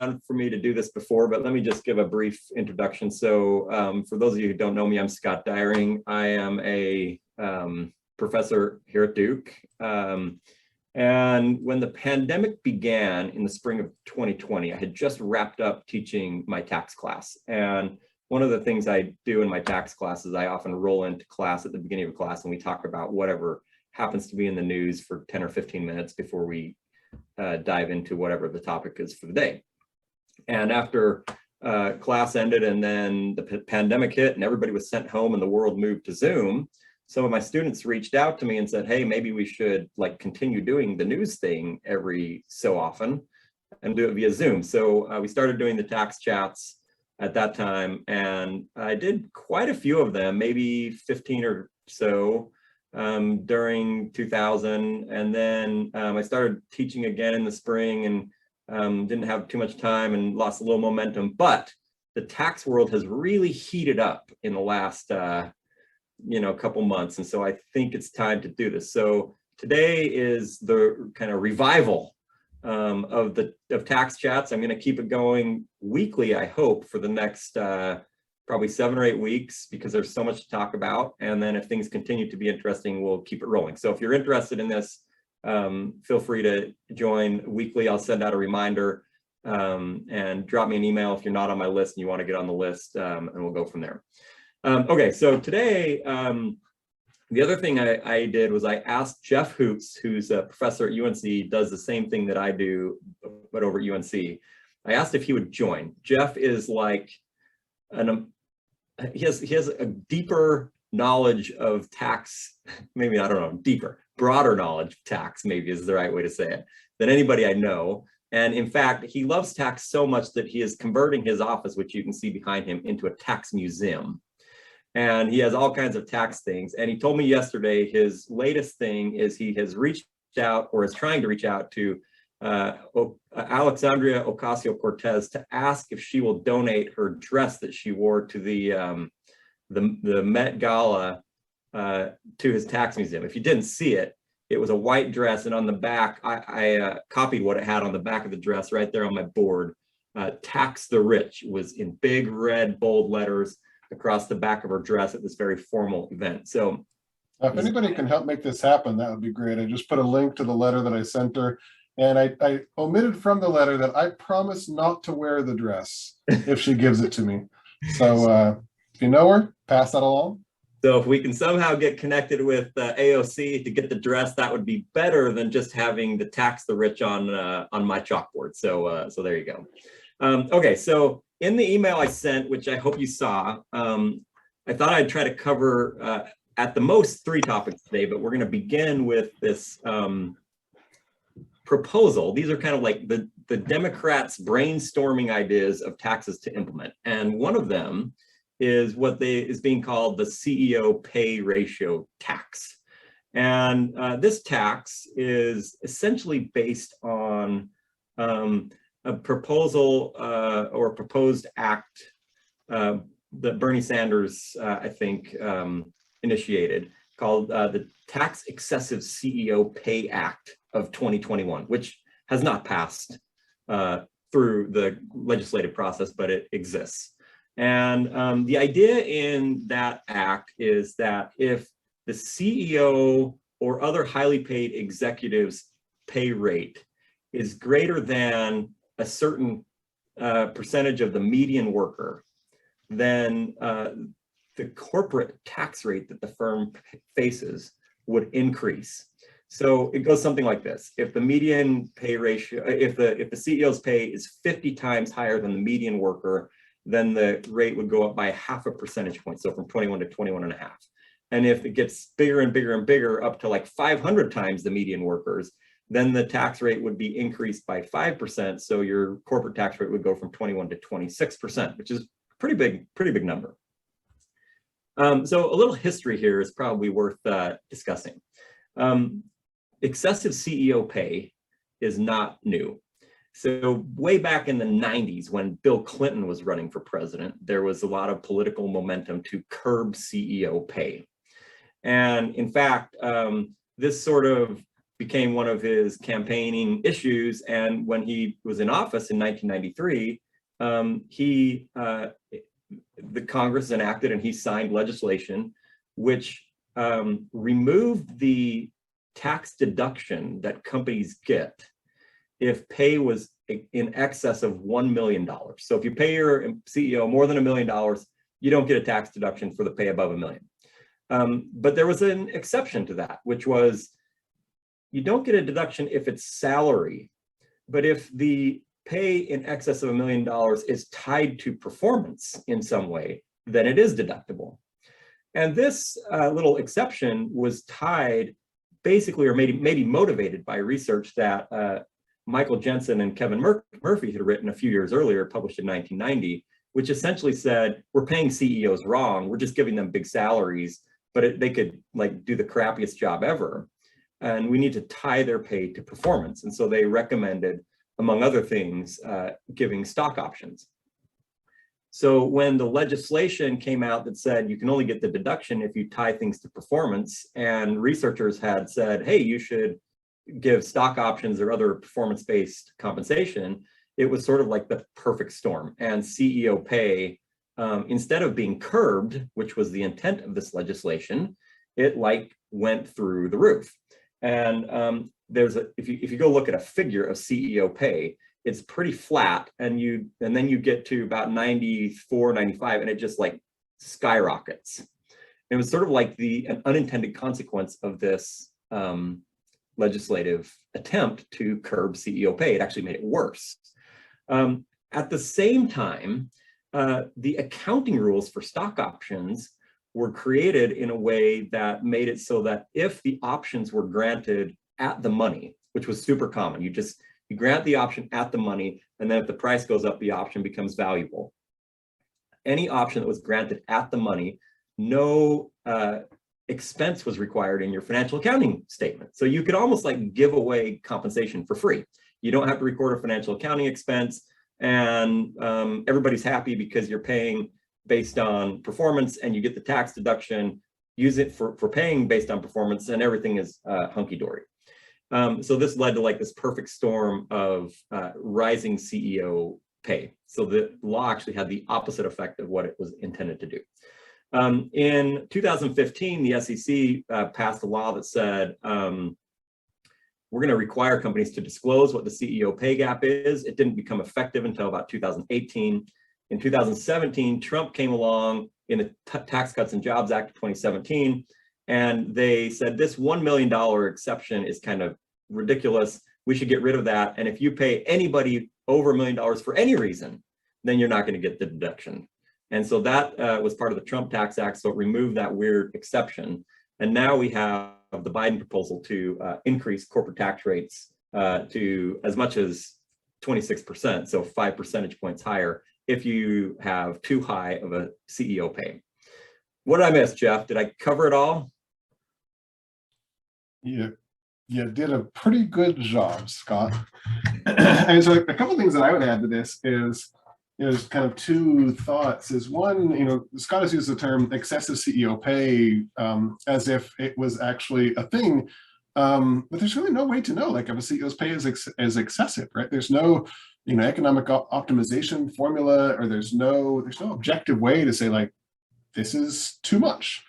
for me to do this before, but let me just give a brief introduction. So for those of you who don't know me, I'm Scott Dyreng. I am a professor here at Duke. And when the pandemic began in the spring of 2020, I had just wrapped up teaching my tax class. And one of the things I do in my tax class is I often roll into class at the beginning of a class and we talk about whatever happens to be in the news for 10 or 15 minutes before we dive into whatever the topic is for the day. And after class ended and then the pandemic hit and everybody was sent home and the world moved to Zoom, some of my students reached out to me and said, hey, maybe we should continue doing the news thing every so often and do it via Zoom. So we started doing the tax chats at that time, and I did quite a few of them, maybe 15 or so during 2000. And then I started teaching again in the spring and didn't have too much time and lost a little momentum. But the tax world has really heated up in the last couple months, and so I think it's time to do this. So today is the kind of revival of tax chats. I'm going to keep it going weekly, I hope, for the next probably 7 or 8 weeks, because there's so much to talk about. And then if things continue to be interesting, we'll keep it rolling. So if you're interested in this, feel free to join weekly. I'll send out a reminder and drop me an email if you're not on my list and you want to get on the list, and we'll go from there. Okay, so today, the other thing I did was I asked Jeff Hoots, who's a professor at UNC, does the same thing that I do, but over at UNC. I asked if he would join. Jeff is like, he has a deeper knowledge of tax, maybe, I don't know, deeper, broader knowledge of tax, maybe is the right way to say it, than anybody I know. And in fact, he loves tax so much that he is converting his office, which you can see behind him, into a tax museum. And he has all kinds of tax things. And he told me yesterday his latest thing is he has reached out, or is trying to reach out to Alexandria Ocasio-Cortez to ask if she will donate her dress that she wore to the Met Gala to his tax museum. If you didn't see it, it was a white dress, and on the back, I copied what it had on the back of the dress right there on my board. Tax the Rich was in big red bold letters across the back of her dress at this very formal event. So if anybody can help make this happen, that would be great. I just put a link to the letter that I sent her, and I omitted from the letter that I promise not to wear the dress if she gives it to me. So if you know her, pass that along. So if we can somehow get connected with AOC to get the dress, that would be better than just having the tax the rich on my chalkboard. So there you go. Okay, so in the email I sent, which I hope you saw, I thought I'd try to cover at the most 3 topics today, but we're going to begin with this proposal. These are kind of like the Democrats brainstorming ideas of taxes to implement. And one of them is what is being called the CEO pay ratio tax. And this tax is essentially based on a proposal or a proposed act that Bernie Sanders, I think, initiated, called the Tax Excessive CEO Pay Act of 2021, which has not passed through the legislative process, but it exists. And the idea in that act is that if the CEO or other highly paid executives' pay rate is greater than a certain percentage of the median worker, then the corporate tax rate that the firm faces would increase. So it goes something like this. If the median pay ratio, if the CEO's pay is 50 times higher than the median worker, then the rate would go up by 0.5 percentage point, so from 21 to 21.5. And if it gets bigger and bigger and bigger, up to like 500 times the median workers, then the tax rate would be increased by 5%. So your corporate tax rate would go from 21 to 26%, which is pretty big number. So a little history here is probably worth discussing. Excessive CEO pay is not new. So way back in the 90s, when Bill Clinton was running for president, there was a lot of political momentum to curb CEO pay. And in fact, this sort of became one of his campaigning issues. And when he was in office in 1993, the Congress enacted and he signed legislation which removed the tax deduction that companies get if pay was in excess of $1 million. So if you pay your CEO more than $1 million, you don't get a tax deduction for the pay above $1 million. But there was an exception to that, which was you don't get a deduction if it's salary, but if the pay in excess of $1 million is tied to performance in some way, then it is deductible. And this little exception was tied basically, or maybe motivated by research that Michael Jensen and Kevin Murphy had written a few years earlier, published in 1990, which essentially said, we're paying CEOs wrong. We're just giving them big salaries, but they could like do the crappiest job ever. And we need to tie their pay to performance. And so they recommended, among other things, giving stock options. So when the legislation came out that said you can only get the deduction if you tie things to performance, and researchers had said, hey, you should give stock options or other performance-based compensation, it was sort of like the perfect storm. And CEO pay, instead of being curbed, which was the intent of this legislation, it like went through the roof. And if you go look at a figure of CEO pay, it's pretty flat, and then you get to about 94, 95, and it just like skyrockets. It was sort of like an unintended consequence of this legislative attempt to curb CEO pay. It actually made it worse. At the same time, the accounting rules for stock options were created in a way that made it so that if the options were granted at the money, which was super common, you grant the option at the money, and then if the price goes up, the option becomes valuable. Any option that was granted at the money, no expense was required in your financial accounting statement. So you could almost like give away compensation for free. You don't have to record a financial accounting expense, and everybody's happy because you're paying based on performance and you get the tax deduction, use it for paying based on performance, and everything is hunky-dory. So this led to like this perfect storm of rising CEO pay. So the law actually had the opposite effect of what it was intended to do. In 2015, the SEC passed a law that said, we're going to require companies to disclose what the CEO pay gap is. It didn't become effective until about 2018. In 2017, Trump came along in the Tax Cuts and Jobs Act of 2017, and they said this $1 million exception is kind of ridiculous. We should get rid of that. And if you pay anybody over $1 million for any reason, then you're not going to get the deduction. And so that was part of the Trump Tax Act. So it removed that weird exception. And now we have the Biden proposal to increase corporate tax rates to as much as 26%, so 5 percentage points higher if you have too high of a CEO pay. What did I miss, Jeff? Did I cover it all? You did a pretty good job, Scott. And so a couple of things that I would add to this is kind of two thoughts. Is one, Scott has used the term excessive CEO pay as if it was actually a thing, but there's really no way to know, like, if a CEO's pay is excessive, right? There's no economic optimization formula, or there's no objective way to say, like, this is too much.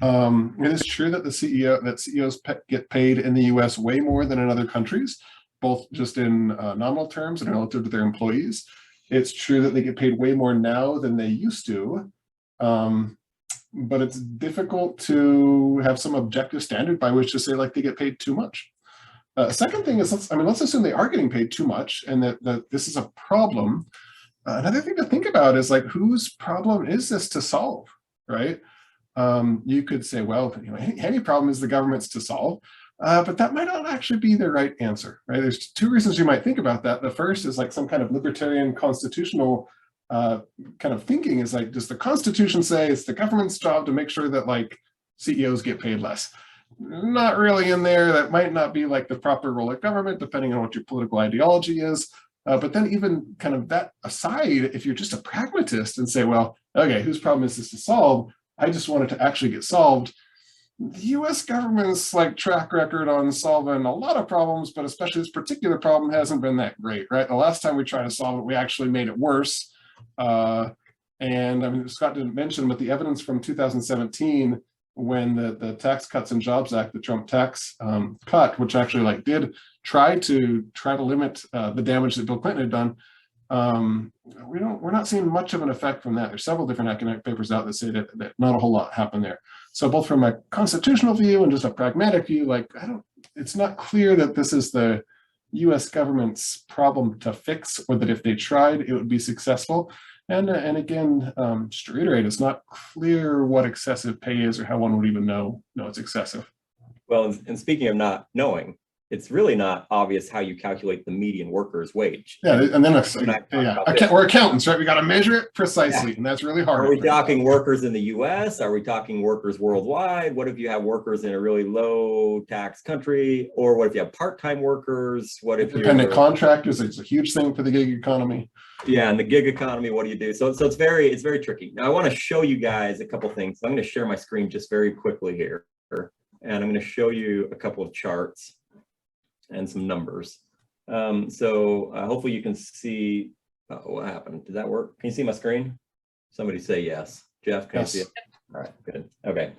It is true that CEOs get paid in the US way more than in other countries, both just in nominal terms and relative to their employees. It's true that they get paid way more now than they used to, but it's difficult to have some objective standard by which to say, like, they get paid too much. Second thing is, let's assume they are getting paid too much and that this is a problem. Another thing to think about is, like, whose problem is this to solve, right? You could say, well, any problem is the government's to solve, but that might not actually be the right answer, right? There's two reasons you might think about that. The first is like some kind of libertarian constitutional kind of thinking is like, does the Constitution say it's the government's job to make sure that, like, CEOs get paid less? Not really in there. That might not be like the proper role of government, depending on what your political ideology is. But then even kind of that aside, if you're just a pragmatist and say, well, okay, whose problem is this to solve? I just want it to actually get solved. the US government's like track record on solving a lot of problems, but especially this particular problem hasn't been that great, right? The last time we tried to solve it, we actually made it worse. And I mean, Scott didn't mention, but the evidence from 2017, when the Tax Cuts and Jobs Act, the Trump tax cut, which actually like did try to limit the damage that Bill Clinton had done, we're not seeing much of an effect from that. There's several different academic papers out that say that not a whole lot happened there. So both from a constitutional view and just a pragmatic view, like it's not clear that this is the US government's problem to fix, or that if they tried, it would be successful. And again, just to reiterate, it's not clear what excessive pay is or how one would even know it's excessive. Well, and speaking of not knowing, it's really not obvious how you calculate the median worker's wage. Yeah, and then we're accountants, right? We got to measure it precisely, and that's really hard. Are we talking workers in the US? Are we talking workers worldwide? What if you have workers in a really low tax country? Or what if you have part-time workers? What if independent contractors? It's a huge thing for the gig economy. Yeah, and the gig economy, what do you do? So it's very tricky. Now I want to show you guys a couple things. I'm going to share my screen just very quickly here, and I'm going to show you a couple of charts and some numbers. Hopefully you can see, what happened? Did that work? Can you see my screen? Somebody say yes. Jeff, can you see it? All right, good. Okay.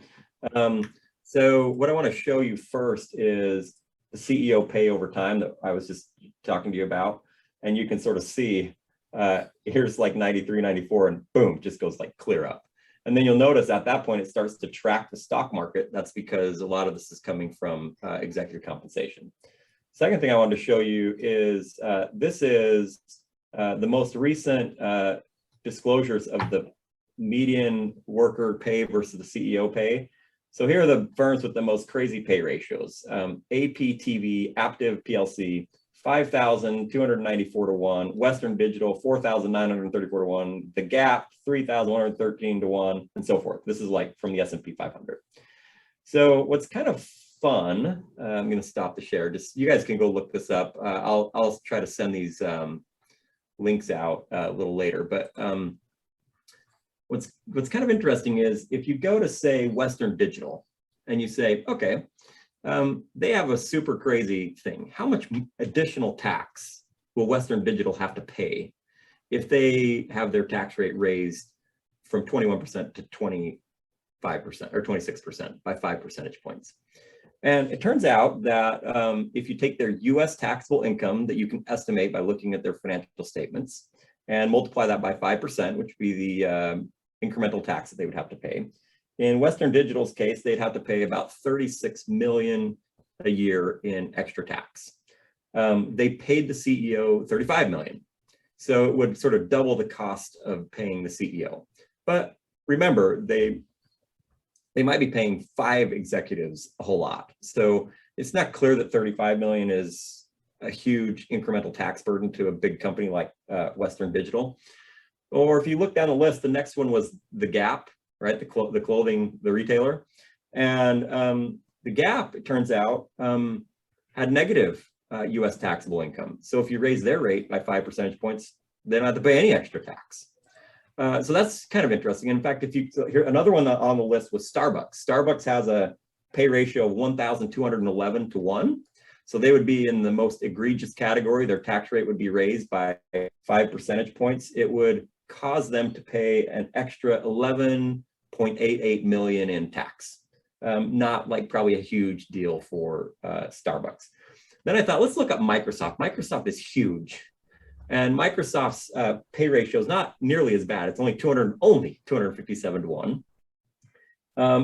So what I want to show you first is the CEO pay over time that I was just talking to you about. And you can sort of see, here's like 93, 94, and boom, just goes like clear up. And then you'll notice at that point, it starts to track the stock market. That's because a lot of this is coming from executive compensation. Second thing I wanted to show you is this is the most recent disclosures of the median worker pay versus the CEO pay. So here are the firms with the most crazy pay ratios. APTV, Aptiv PLC, 5,294 to 1, Western Digital, 4,934 to 1, The Gap, 3,113 to 1, and so forth. This is like from the S&P 500. So what's kind of fun, I'm going to stop the share. Just you guys can go look this up. I'll try to send these links out a little later. But what's kind of interesting is if you go to say Western Digital and you say, okay, they have a super crazy thing. How much additional tax will Western Digital have to pay if they have their tax rate raised from 21% to 25% or 26% by 5 percentage points? And it turns out that if you take their US taxable income that you can estimate by looking at their financial statements and multiply that by 5%, which would be the incremental tax that they would have to pay. In Western Digital's case, they'd have to pay about 36 million a year in extra tax. They paid the CEO 35 million. So it would sort of double the cost of paying the CEO. But remember, they might be paying 5 executives a whole lot. So it's not clear that 35 million is a huge incremental tax burden to a big company like Western Digital. Or if you look down the list, the next one was The Gap, right? The clothing, the retailer. And The Gap, it turns out, had negative US taxable income. So if you raise their rate by 5 percentage points, they don't have to pay any extra tax. So that's kind of interesting. In fact, here another one on the list was Starbucks. Starbucks has a pay ratio of 1,211 to 1. So they would be in the most egregious category. Their tax rate would be raised by 5 percentage points. It would cause them to pay an extra 11.88 million in tax. Not like probably a huge deal for Starbucks. Then I thought, let's look up Microsoft. Microsoft is huge. And Microsoft's pay ratio is not nearly as bad. It's only 257 to 1.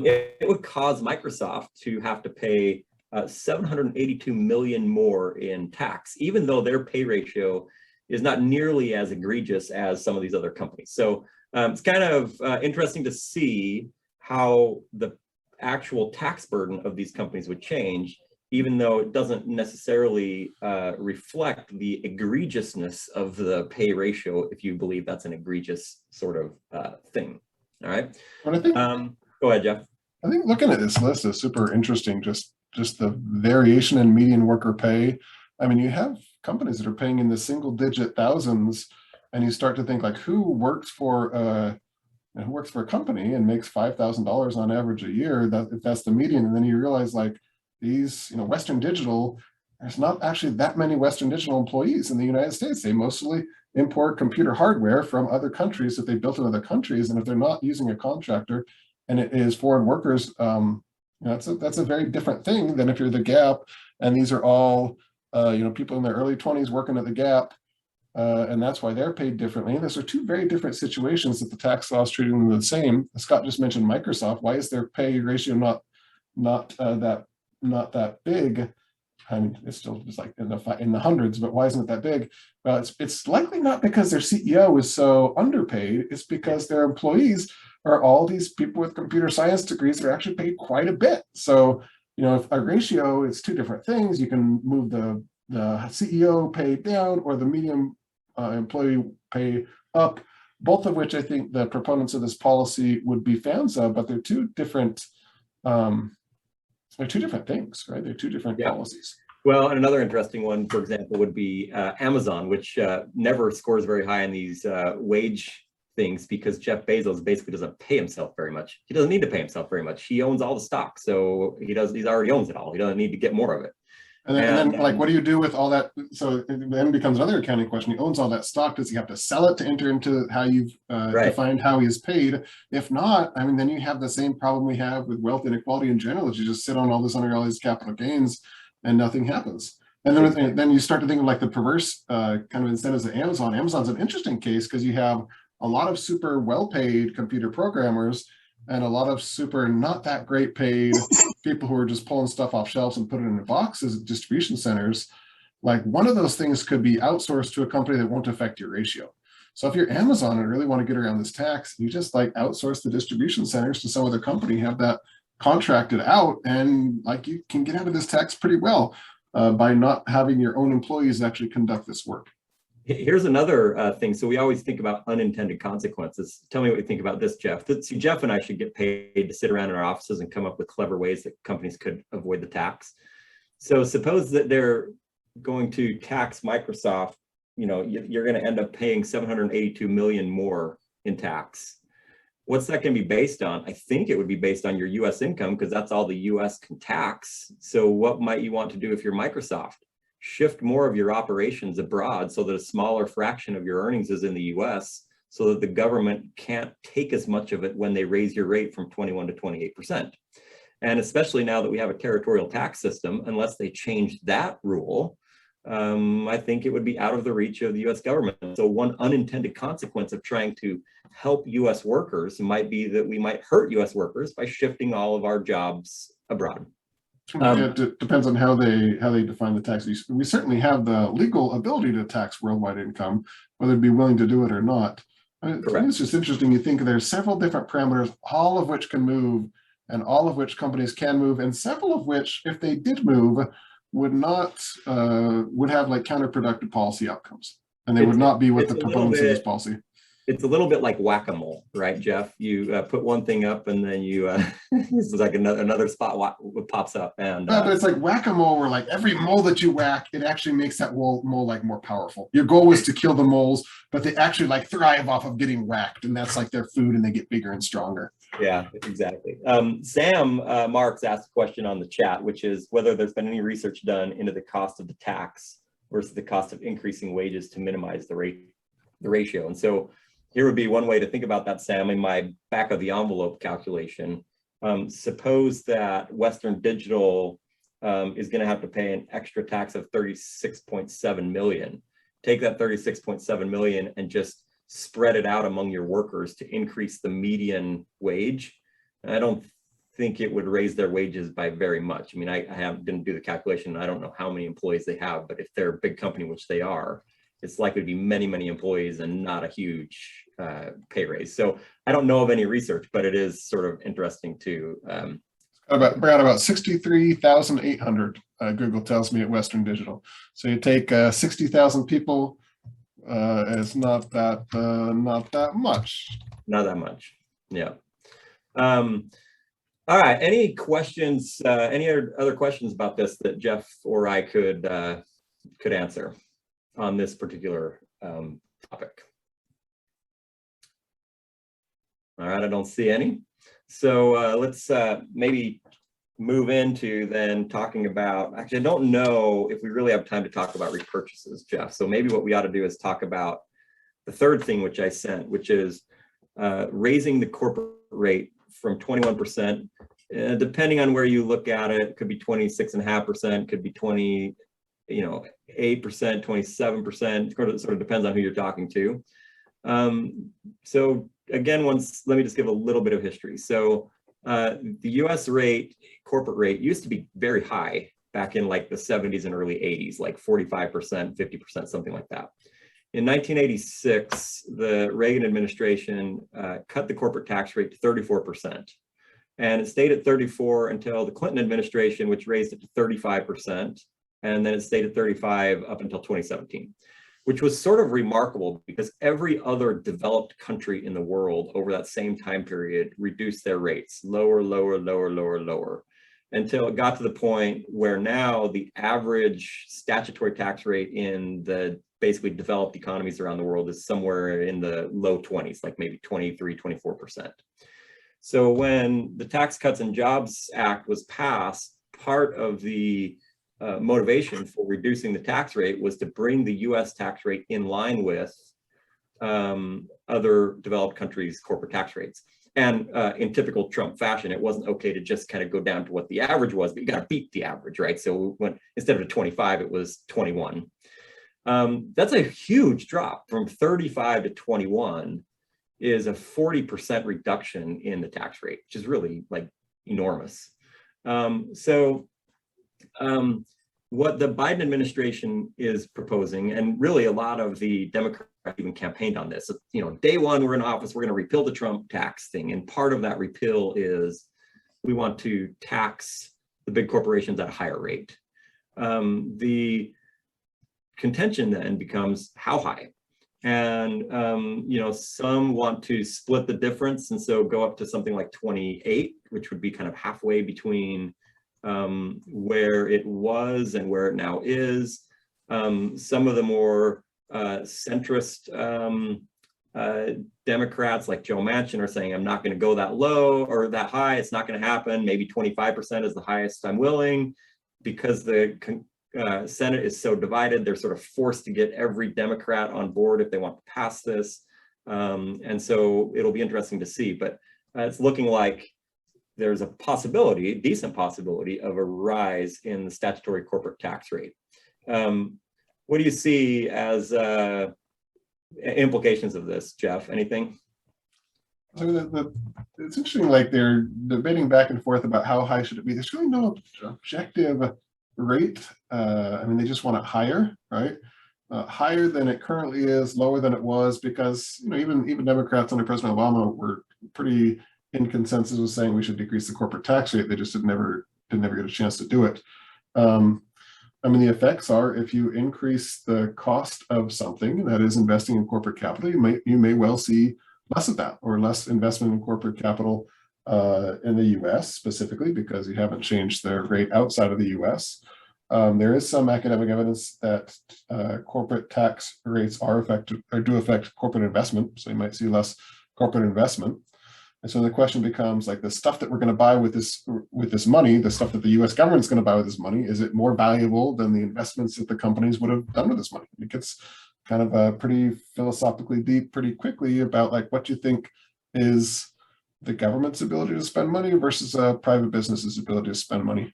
It would cause Microsoft to have to pay 782 million more in tax, even though their pay ratio is not nearly as egregious as some of these other companies. So it's kind of interesting to see how the actual tax burden of these companies would change, even though it doesn't necessarily reflect the egregiousness of the pay ratio, if you believe that's an egregious sort of thing. All right. But I think, go ahead, Jeff. I think looking at this list is super interesting. Just the variation in median worker pay. I mean, you have companies that are paying in the single-digit thousands, and you start to think like, who works for and who works for a company and makes $5,000 on average a year, that if that's the median, and then you realize like these, Western Digital, there's not actually that many Western Digital employees in the United States. They mostly import computer hardware from other countries that they built in other countries, and if they're not using a contractor and it is foreign workers, that's a very different thing than if you're the Gap and these are all people in their early 20s working at the Gap, and that's why they're paid differently. And those are two very different situations that the tax law is treating them the same. Scott just mentioned Microsoft. Why is their pay ratio not that big? I mean, it's still just like in the hundreds, but why isn't it that big? Well, it's likely not because their CEO is so underpaid. It's because their employees are all these people with computer science degrees that are actually paid quite a bit. So, if a ratio is two different things, you can move the CEO pay down or the medium employee pay up, both of which I think the proponents of this policy would be fans of, but they're two different things, right? They're two different policies. Well, and another interesting one, for example, would be Amazon, which never scores very high in these wage things because Jeff Bezos basically doesn't pay himself very much. He doesn't need to pay himself very much. He owns all the stock, so he already owns it all. He doesn't need to get more of it. And then like, what do you do with all that? So it then becomes another accounting question. He owns all that stock. Does he have to sell it to enter into how you've defined how he is paid? If not, I mean, then you have the same problem we have with wealth inequality in general, is you just sit on all this unrealized capital gains and nothing happens. And then you start to think of like the perverse kind of incentives at Amazon. Amazon's an interesting case because you have a lot of super well-paid computer programmers and a lot of super not that great paid people who are just pulling stuff off shelves and put it in boxes at distribution centers. Like one of those things could be outsourced to a company that won't affect your ratio. So if you're Amazon and really want to get around this tax, you just like outsource the distribution centers to some other company, have that contracted out, and like you can get out of this tax pretty well by not having your own employees actually conduct this work. Here's another thing. So we always think about unintended consequences. Tell me what you think about this, Jeff. See, Jeff and I should get paid to sit around in our offices and come up with clever ways that companies could avoid the tax. So suppose that they're going to tax Microsoft, you're going to end up paying 782 million more in tax. What's that going to be based on? I think it would be based on your US income because that's all the US can tax. So what might you want to do if you're Microsoft? Shift more of your operations abroad so that a smaller fraction of your earnings is in the US so that the government can't take as much of it when they raise your rate from 21 to 28%. And especially now that we have a territorial tax system, unless they change that rule, I think it would be out of the reach of the US government. So one unintended consequence of trying to help US workers might be that we might hurt US workers by shifting all of our jobs abroad. It depends on how they define the tax. We certainly have the legal ability to tax worldwide income, whether they'd be willing to do it or not. I think it's just interesting. You think there's several different parameters, all of which can move, and all of which companies can move, and several of which, if they did move, would have like counterproductive policy outcomes, and they would not be what the proponents of this policy. It's a little bit like whack-a-mole, right, Jeff? You put one thing up and then you, it's like another spot pops up. And but it's like whack-a-mole where like every mole that you whack, it actually makes that mole like more powerful. Your goal was to kill the moles, but they actually like thrive off of getting whacked, and that's like their food, and they get bigger and stronger. Yeah, exactly. Sam Marks asked a question on the chat, which is whether there's been any research done into the cost of the tax versus the cost of increasing wages to minimize the ratio. And so here would be one way to think about that, Sam, in my back of the envelope calculation. Suppose that Western Digital is going to have to pay an extra tax of 36.7 million. Take that 36.7 million and just spread it out among your workers to increase the median wage. And I don't think it would raise their wages by very much. I mean, I didn't do the calculation. I don't know how many employees they have, but if they're a big company, which they are, it's likely to be many, many employees and not a huge pay raise. So I don't know of any research, but it is sort of interesting to. About 63,800, Google tells me, at Western Digital. So you take 60,000 people, it's not that much. Not that much, yeah. All right, any questions, any other questions about this that Jeff or I could answer on this particular topic? All right, I don't see any. So let's maybe move into then talking about, actually, I don't know if we really have time to talk about repurchases, Jeff. So maybe what we ought to do is talk about the third thing which I sent, which is raising the corporate rate from 21%. Depending on where you look at it, it could be 26.5%, could be 8%, 27%. It sort of depends on who you're talking to. So again, let me just give a little bit of history. So the US rate, corporate rate, used to be very high back in like the 70s and early 80s, like 45%, 50%, something like that. In 1986, the Reagan administration cut the corporate tax rate to 34%. And it stayed at 34 until the Clinton administration, which raised it to 35%. And then it stayed at 35 up until 2017, which was sort of remarkable because every other developed country in the world over that same time period reduced their rates, lower, lower, lower, lower, lower, until it got to the point where now the average statutory tax rate in the basically developed economies around the world is somewhere in the low 20s, like maybe 23, 24%. So when the Tax Cuts and Jobs Act was passed, part of the motivation for reducing the tax rate was to bring the US tax rate in line with other developed countries' corporate tax rates. And in typical Trump fashion, it wasn't okay to just kind of go down to what the average was, but you got to beat the average, right? So when instead of 25, it was 21. That's a huge drop from 35 to 21 is a 40% reduction in the tax rate, which is really like enormous. What the Biden administration is proposing, and really a lot of the Democrats even campaigned on this, day one, we're in office, we're going to repeal the Trump tax thing. And part of that repeal is we want to tax the big corporations at a higher rate. The contention then becomes how high? And, some want to split the difference. And so go up to something like 28, which would be kind of halfway between where it was and where it now is. Some of the more centrist Democrats like Joe Manchin are saying, I'm not going to go that low or that high. It's not going to happen. Maybe 25% is the highest I'm willing, because the Senate is so divided. They're sort of forced to get every Democrat on board if they want to pass this. And so it'll be interesting to see. But it's looking like there's a possibility, a decent possibility, of a rise in the statutory corporate tax rate. What do you see as implications of this, Jeff? Anything? So it's interesting, like they're debating back and forth about how high should it be. There's really no objective rate. They just want it higher, right? Higher than it currently is, lower than it was, because even Democrats under President Obama were pretty in consensus with saying we should decrease the corporate tax rate. They just didn't ever get a chance to do it. The effects are, if you increase the cost of something, that is investing in corporate capital, you may well see less of that, or less investment in corporate capital in the US specifically, because you haven't changed the rate outside of the US. There is some academic evidence that corporate tax rates do affect corporate investment, so you might see less corporate investment. And so the question becomes, like, the stuff that we're going to buy with this money, the stuff that the US government's going to buy with this money, is it more valuable than the investments that the companies would have done with this money? It gets kind of pretty philosophically deep pretty quickly about like what you think is the government's ability to spend money versus a private business's ability to spend money.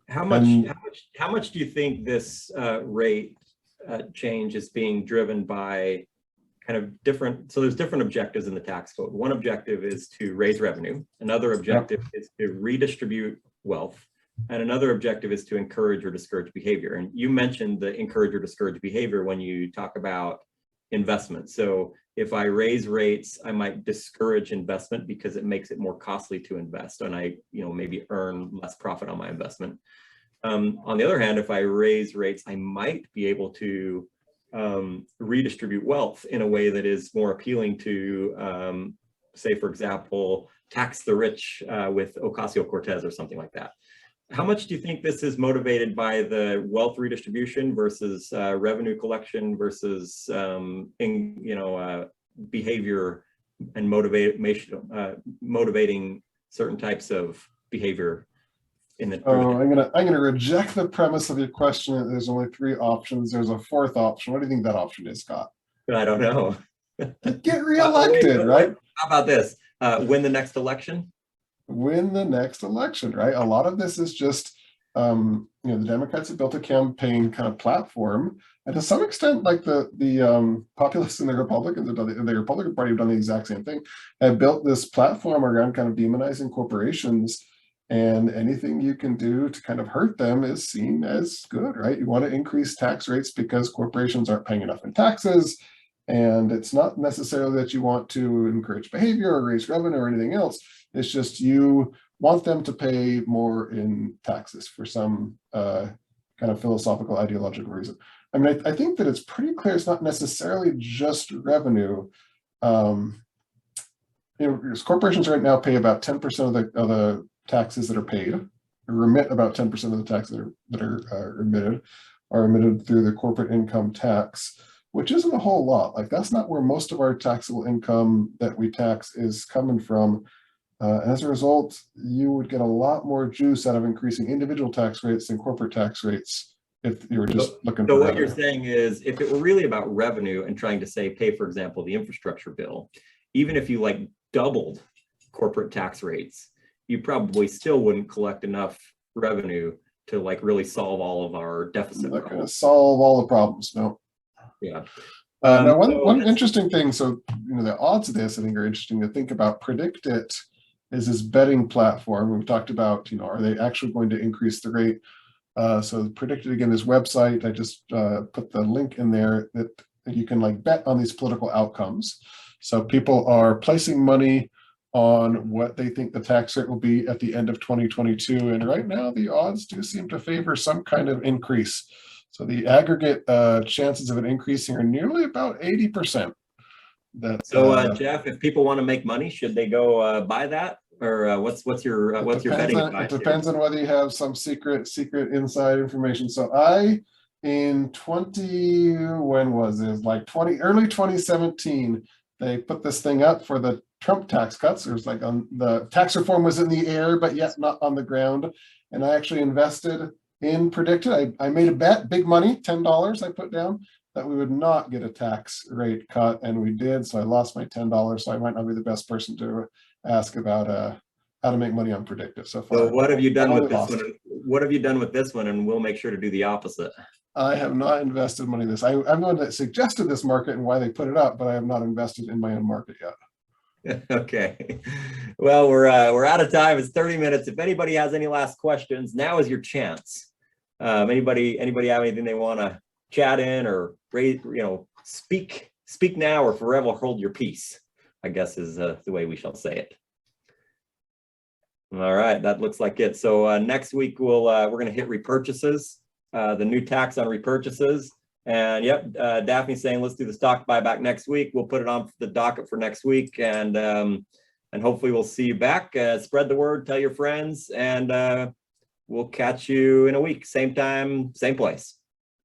How much do you think this rate change is being driven by kind of different? So there's different objectives in the tax code. One objective is to raise revenue. Another objective is to redistribute wealth. And another objective is to encourage or discourage behavior. And you mentioned the encourage or discourage behavior when you talk about investment. So if I raise rates, I might discourage investment because it makes it more costly to invest, and I, maybe earn less profit on my investment. On the other hand, if I raise rates, I might be able to redistribute wealth in a way that is more appealing to, say, for example, tax the rich with Ocasio-Cortez or something like that. How much do you think this is motivated by the wealth redistribution versus revenue collection versus behavior and motivating certain types of behavior in the. Oh, I'm gonna reject the premise of your question. There's only 3 options. There's a 4th option. What do you think that option is, Scott? I don't know. Get reelected, right? How about this? Win the next election? Win the next election, right? A lot of this is just, the Democrats have built a campaign kind of platform, and to some extent, like the populists and the Republicans have done, the Republican Party have done the exact same thing. Have built this platform around kind of demonizing corporations, and anything you can do to kind of hurt them is seen as good, right? You want to increase tax rates because corporations aren't paying enough in taxes. And it's not necessarily that you want to encourage behavior or raise revenue or anything else. It's just you want them to pay more in taxes for some kind of philosophical, ideological reason. I mean, I think that it's pretty clear it's not necessarily just revenue. Corporations right now pay about 10% of the taxes that are paid, remit about 10% of the taxes that are emitted through the corporate income tax, which isn't a whole lot. Like, that's not where most of our taxable income that we tax is coming from. As a result, you would get a lot more juice out of increasing individual tax rates than corporate tax rates if you were just looking for So what revenue. you're saying is, if it were really about revenue and trying to say, pay, for example, the infrastructure bill, even if you like doubled corporate tax rates, you probably still wouldn't collect enough revenue to like really solve all of our deficit. Not going to solve all the problems, no. Yeah. Now, one interesting thing, so the odds of this I think are interesting to think about. PredictIt is this betting platform. We've talked about, are they actually going to increase the rate? So PredictIt, again, this website, I just put the link in there that you can like bet on these political outcomes. So people are placing money on what they think the tax rate will be at the end of 2022. And right now the odds do seem to favor some kind of increase. So the aggregate chances of it increasing are nearly about 80%. So Jeff, if people want to make money, should they go buy that, or what's your betting advice? It depends on whether you have some secret inside information. So in early 2017, they put this thing up for the Trump tax cuts. It was like the tax reform was in the air, but yet not on the ground. And I actually invested in PredictIt. I made a bet, big money, $10 I put down, that we would not get a tax rate cut, and we did. So I lost my $10. So I might not be the best person to ask about how to make money on PredictIt so far. So what have you done with this one? What have you done with this one? And we'll make sure to do the opposite. I have not invested money in this. I'm the one that suggested this market and why they put it up, but I have not invested in my own market yet. Okay. Well, we're out of time. It's 30 minutes. If anybody has any last questions, now is your chance. Anybody have anything they want to chat in or raise, speak now or forever hold your peace, I guess is the way we shall say it. All right, that looks like it. So next week we're going to hit repurchases, the new tax on repurchases. And yep, Daphne's saying let's do the stock buyback next week. We'll put it on the docket for next week, and hopefully we'll see you back. Spread the word, tell your friends, and we'll catch you in a week, same time, same place.